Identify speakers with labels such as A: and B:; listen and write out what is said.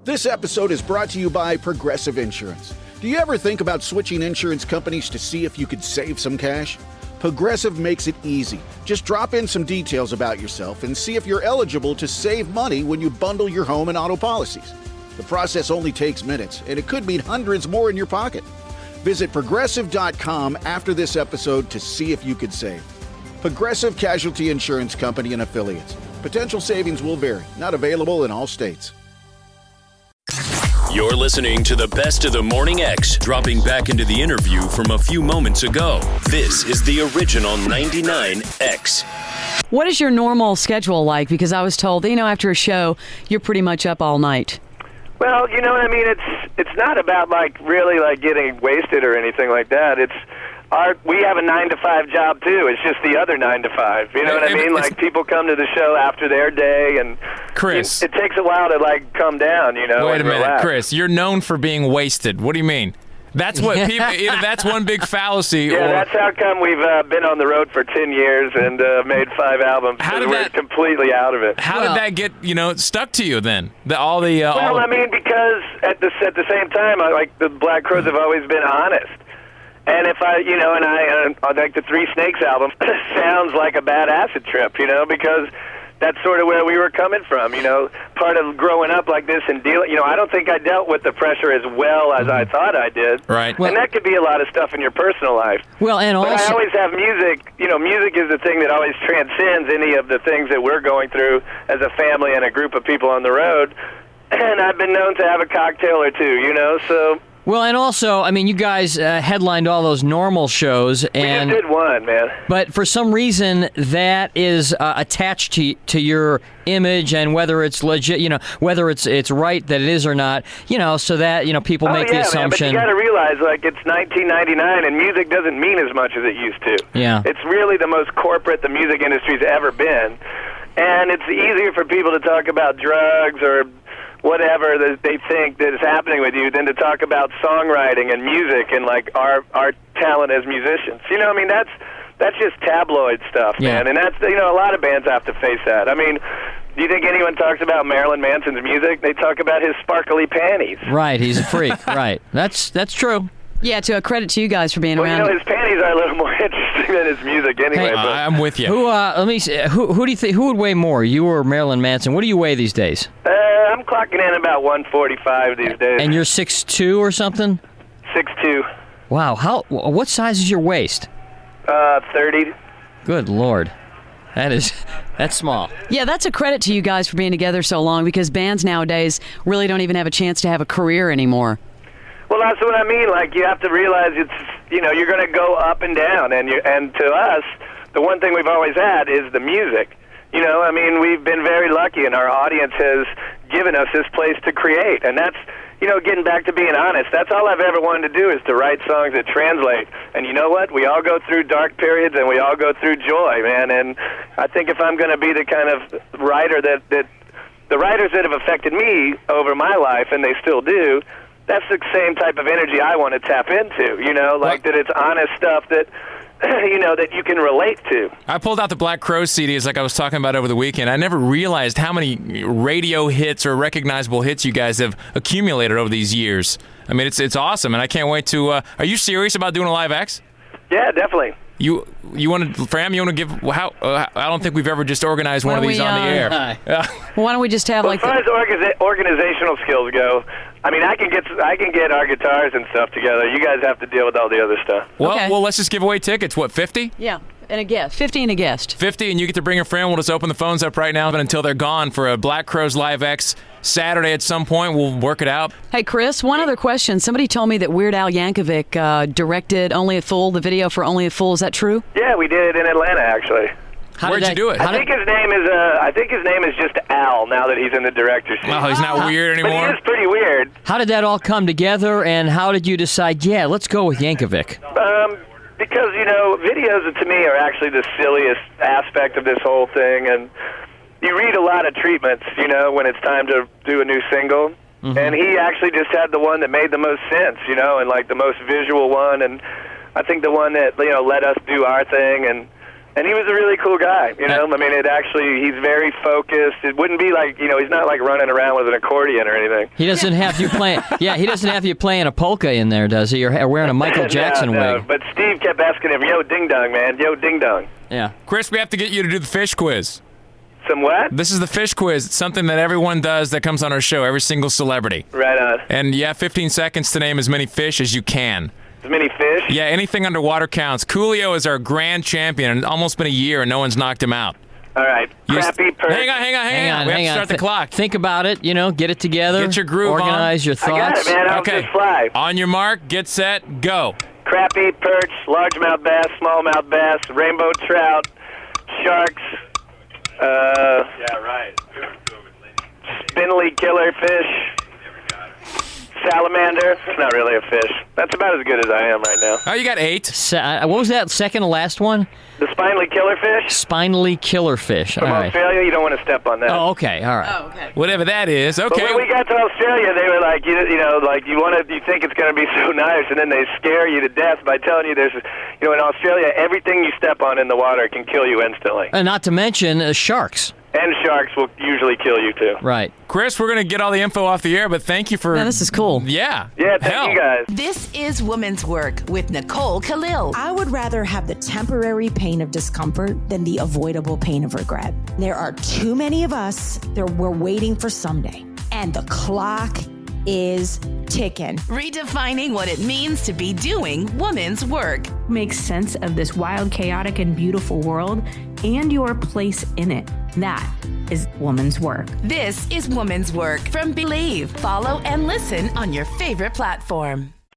A: This episode is brought to you by Progressive Insurance. Do you ever think about switching insurance companies to see if you could save some cash? Progressive makes it easy. Just drop in some details about yourself and see if you're eligible to save money when you bundle your home and auto policies. The process only takes minutes, and it could mean hundreds more in your pocket. Visit Progressive.com after this episode to see if you could save. Progressive Casualty Insurance Company and Affiliates. Potential savings will vary. Not available in all states.
B: You're listening to the best of the Morning X, dropping back into the interview from a few moments ago. This is the original 99X.
C: What is your normal schedule like? Because I was told, after a show, you're pretty much up all night.
D: Well, you know what I mean? It's not about really getting wasted or anything like that. We have a 9-to-5 job too. It's just the other 9-to-5. You know what I mean? People come to the show after their day, and
E: Chris,
D: it takes a while to come down.
E: Wait a minute,
D: relax.
E: Chris. You're known for being wasted. What do you mean? That's what people. Either that's one big fallacy.
D: Yeah, that's how come we've been on the road for 10 years and made 5 albums. We're completely out of it.
E: How did that get stuck to you then?
D: Because at the same time, the Black Crowes have always been honest. And if I like the Three Snakes album sounds like a bad acid trip, because that's sort of where we were coming from, part of growing up like this and dealing, I don't think I dealt with the pressure as well as I thought I did.
E: Right.
D: And that could be a lot of stuff in your personal life.
C: Well, and
D: but
C: also,
D: I always have music, music is the thing that always transcends any of the things that we're going through as a family and a group of people on the road. And I've been known to have a cocktail or two, so...
F: Well, and also, you guys headlined all those normal shows, and
D: we just did one, man.
F: But for some reason, that is attached to your image, and whether it's legit, whether it's right that it is or not, so that people make the assumption.
D: Man, but you got to realize, it's 1999, and music doesn't mean as much as it used to.
F: Yeah,
D: it's really the most corporate the music industry's ever been, and it's easier for people to talk about drugs or whatever that they think that is happening with you than to talk about songwriting and music and our talent as musicians. That's just tabloid stuff, man. And that's a lot of bands have to face that. Do you think anyone talks about Marilyn Manson's music? They talk about his sparkly panties.
F: Right, he's a freak. Right, that's true.
C: Yeah, to a credit to you guys for being around.
D: His panties are a little more interesting than his music anyway.
F: Hey,
E: I'm with you.
F: Let me see. Who do you think? Who would weigh more, you or Marilyn Manson? What do you weigh these days?
D: I'm clocking in about 145 these days.
F: And you're 6'2" or something?
D: 6'2".
F: Wow. What size is your waist?
D: 30.
F: Good Lord. That's small.
C: Yeah, that's a credit to you guys for being together so long, because bands nowadays really don't even have a chance to have a career anymore.
D: Well, that's what I mean. You have to realize you're going to go up and down, and to us, the one thing we've always had is the music. We've been very lucky, and our audience has given us this place to create, and that's, getting back to being honest, that's all I've ever wanted to do, is to write songs that translate. And you know what? We all go through dark periods, and we all go through joy, man. And I think if I'm going to be the kind of writer that the writers that have affected me over my life, and they still do, that's the same type of energy I want to tap into, that it's honest stuff that, that you can relate to.
E: I pulled out the Black Crowes CDs like I was talking about over the weekend. I never realized how many radio hits or recognizable hits you guys have accumulated over these years. It's awesome, and I can't wait to... are you serious about doing a Live X?
D: Yeah, definitely.
E: You want to, Fram, you want to give, I don't think we've ever just organized one of these on the air.
C: Why don't we just have
D: as far as organizational skills go, I can get our guitars and stuff together. You guys have to deal with all the other stuff.
E: Well, let's just give away tickets. What, 50?
C: Yeah, and a guest. 50 and a guest.
E: 50, and you get to bring a friend. We'll just open the phones up right now until they're gone for a Black Crowes Live X Saturday at some point. We'll work it out.
C: Hey, Chris, one other question. Somebody told me that Weird Al Yankovic directed Only a Fool, the video for Only a Fool. Is that true?
D: Yeah, we did it in Atlanta, actually.
E: Where'd you do it?
D: I think his name is just Al now that he's in the director's seat.
E: Oh, he's not weird anymore?
D: But he is pretty weird.
F: How did that all come together, and how did you decide, let's go with Yankovic?
D: Because, videos to me are actually the silliest aspect of this whole thing, and you read a lot of treatments, when it's time to do a new single, and he actually just had the one that made the most sense, and the most visual one, and I think the one that, let us do our thing, and And he was a really cool guy, you know. I mean, he's very focused. It wouldn't be like, you know, he's not like running around with an accordion or anything.
F: He doesn't have you playing. Yeah, he doesn't have you playing a polka in there, does he? Or wearing a Michael Jackson wig.
D: But Steve kept asking him, "Yo, ding dong, man, yo, ding dong."
F: Yeah.
E: Chris, we have to get you to do the fish quiz.
D: Some what?
E: This is the fish quiz. It's something that everyone does that comes on our show, every single celebrity.
D: Right on.
E: And you have 15 seconds to name as many fish as you can.
D: As many fish?
E: Yeah, anything underwater counts. Coolio is our grand champion, and it's almost been a year, and no one's knocked him out.
D: All right. Crappie, perch.
E: Hang on. We have to start the clock.
F: Think about it, you know, get it together.
E: Get your groove on.
F: Organize your thoughts.
D: I got it, man. I'll just fly.
E: On your mark, get set, go.
D: Crappie, perch, largemouth bass, smallmouth bass, rainbow trout, sharks, spindly killerfish, salamander. It's not really a fish. That's about as good as I am right now.
E: Oh, you got 8.
F: What was that second to last one?
D: The spindly killerfish.
F: Spindly killerfish.
D: From Australia, you don't want to step on that.
F: Oh, okay. All right.
C: Oh, okay.
E: Whatever that is. Okay.
D: But when we got to Australia, they were like, you know, like you think it's going to be so nice, and then they scare you to death by telling you there's, you know, in Australia, everything you step on in the water can kill you instantly.
F: And not to mention sharks.
D: And sharks will usually kill you too.
F: Right.
E: Chris, we're going to get all the info off the air, but thank you for...
C: Yeah, this is cool.
E: Yeah.
D: Yeah, thank you guys.
G: This is Woman's Work with Nicole Khalil.
H: I would rather have the temporary pain of discomfort than the avoidable pain of regret. There are too many of us that we're waiting for someday, and the clock is ticking.
G: Redefining what it means to be doing woman's work.
I: Make sense of this wild, chaotic, and beautiful world and your place in it. That is woman's work.
G: This is Woman's Work from Believe. Follow and listen on your favorite platform.